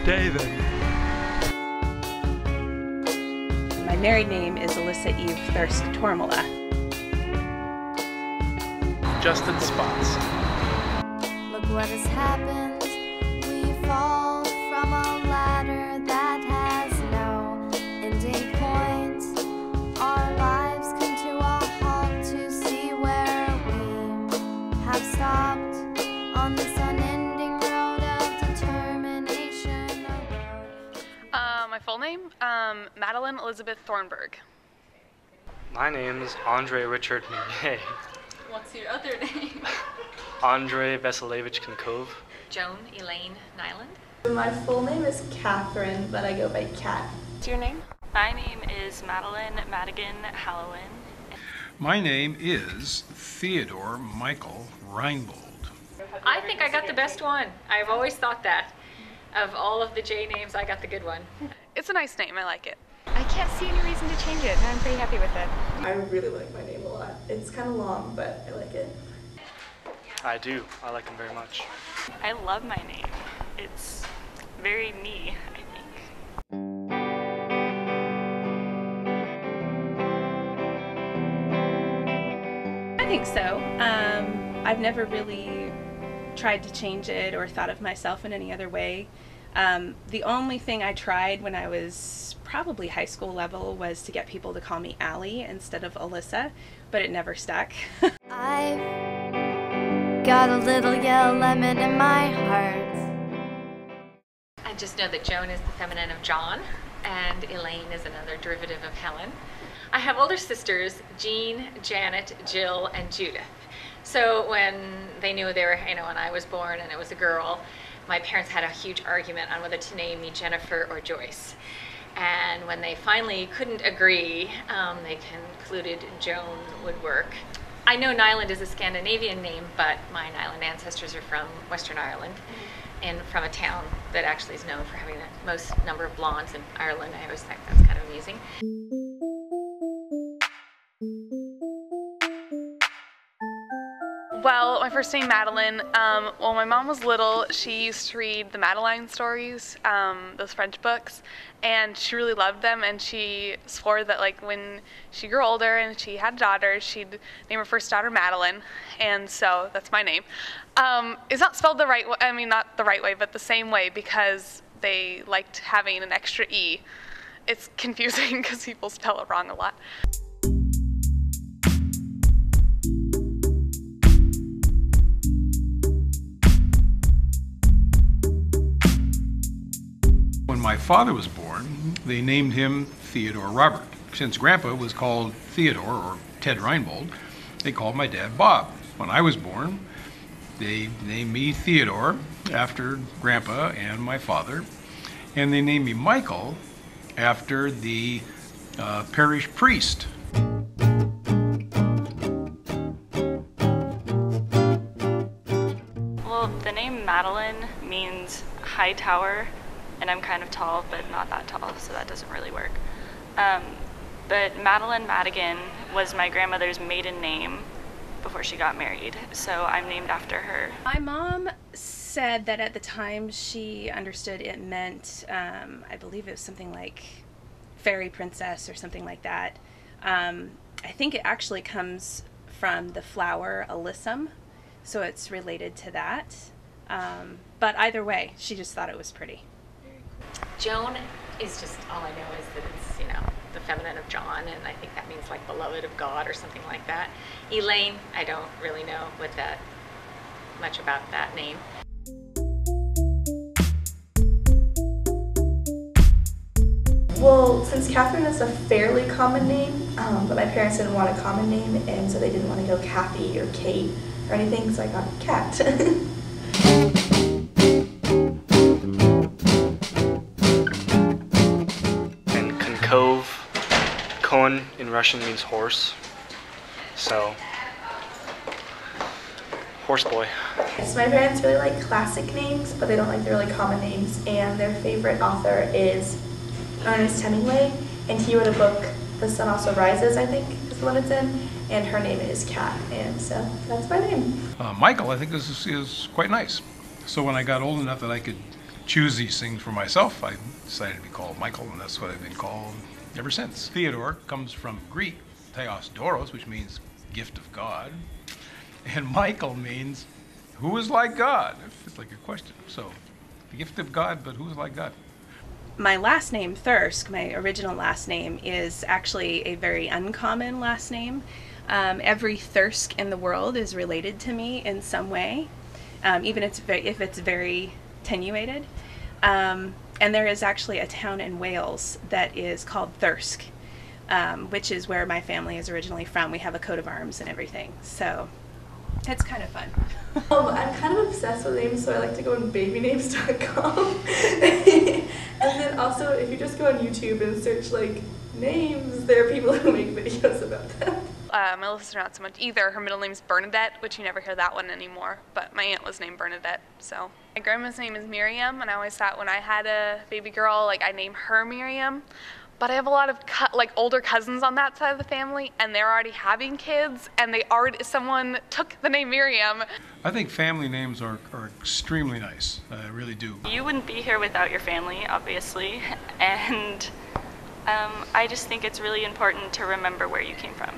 David. My married name is Alyssa Eve Thirsk-Tormala. Justin Spots. Look what has happened. We fall from a ladder that has no ending point. Our lives come to a halt to see where we have stopped on this unending road of determination. My full name? Madeline Elizabeth Thornburg. My name's Andre Richard Mignet. What's your other name? Andre Veselevich Konkov. Joan Elaine Nyland. My full name is Catherine, but I go by Kat. What's your name? My name is Madeline Madigan Hallowen. My name is Theodore Michael Reinbold. I think I got the best one. I've always thought that. Of all of the J names, I got the good one. It's a nice name, I like it. I can't see any reason to change it, and I'm pretty happy with it. I really like my name a lot. It's kind of long, but I like it. I do. I like him very much. I love my name. It's very me, I think. I think so. I've never really tried to change it or thought of myself in any other way. The only thing I tried when I was probably high school level was to get people to call me Allie instead of Alyssa, but it never stuck. I've got a little yellow lemon in my heart. I just know that Joan is the feminine of John, and Elaine is another derivative of Helen. I have older sisters, Jean, Janet, Jill, and Judith. So when they knew they were, when I was born and it was a girl, my parents had a huge argument on whether to name me Jennifer or Joyce. And when they finally couldn't agree, they concluded Joan would work. I know Nyland is a Scandinavian name, but my Nyland ancestors are from Western Ireland and from a town that actually is known for having the most number of blondes in Ireland. I always think that's kind of amusing. Well, my first name, Madeline. Well, my mom was little. She used to read the Madeline stories, those French books, and she really loved them, and she swore that when she grew older and she had a daughter, she'd name her first daughter Madeline, and so that's my name. It's not spelled the right way, not the right way, but the same way, because they liked having an extra E. It's confusing because people spell it wrong a lot. When my father was born, they named him Theodore Robert. Since Grandpa was called Theodore, or Ted Reinbold, they called my dad Bob. When I was born, they named me Theodore after Grandpa and my father, and they named me Michael after the parish priest. Well, the name Madeline means high tower, and I'm kind of tall, but not that tall, so that doesn't really work. But Madeline Madigan was my grandmother's maiden name before she got married, so I'm named after her. My mom said that at the time she understood it meant, I believe it was something like fairy princess or something like that. I think it actually comes from the flower alyssum, so it's related to that. But either way, she just thought it was pretty. Joan is just, all I know is that it's, the feminine of John, and I think that means like beloved of God or something like that. Elaine, I don't really know much about that name. Well, since Catherine is a fairly common name, but my parents didn't want a common name, and so they didn't want to go Kathy or Kate or anything, so I got Kat. And Konkov, Kon in Russian means horse, so horse boy. So my parents really like classic names, but they don't like the really common names, and their favorite author is Ernest Hemingway, and he wrote a book, The Sun Also Rises, I think is the one it's in, and her name is Kat, and so that's my name. Michael, I think, is quite nice. So when I got old enough that I could choose these things for myself, I decided to be called Michael, and that's what I've been called ever since. Theodore comes from Greek, theos doros, which means gift of God, and Michael means who is like God? It's like a question. So, the gift of God, but who is like God? My last name, Thirsk, my original last name, is actually a very uncommon last name. Every Thirsk in the world is related to me in some way, even if it's very attenuated. And there is actually a town in Wales that is called Thirsk, which is where my family is originally from. We have a coat of arms and everything, so it's kind of fun. I'm kind of obsessed with names, so I like to go on babynames.com. And then also, if you just go on YouTube and search like names, there are people who make videos about them. My little sister not so much either. Her middle name's Bernadette, which you never hear that one anymore, but my aunt was named Bernadette, so. My grandma's name is Miriam, and I always thought when I had a baby girl, like I name her Miriam. But I have a lot of older cousins on that side of the family, and they're already having kids, and someone took the name Miriam. I think family names are extremely nice. I really do. You wouldn't be here without your family, obviously, and I just think it's really important to remember where you came from.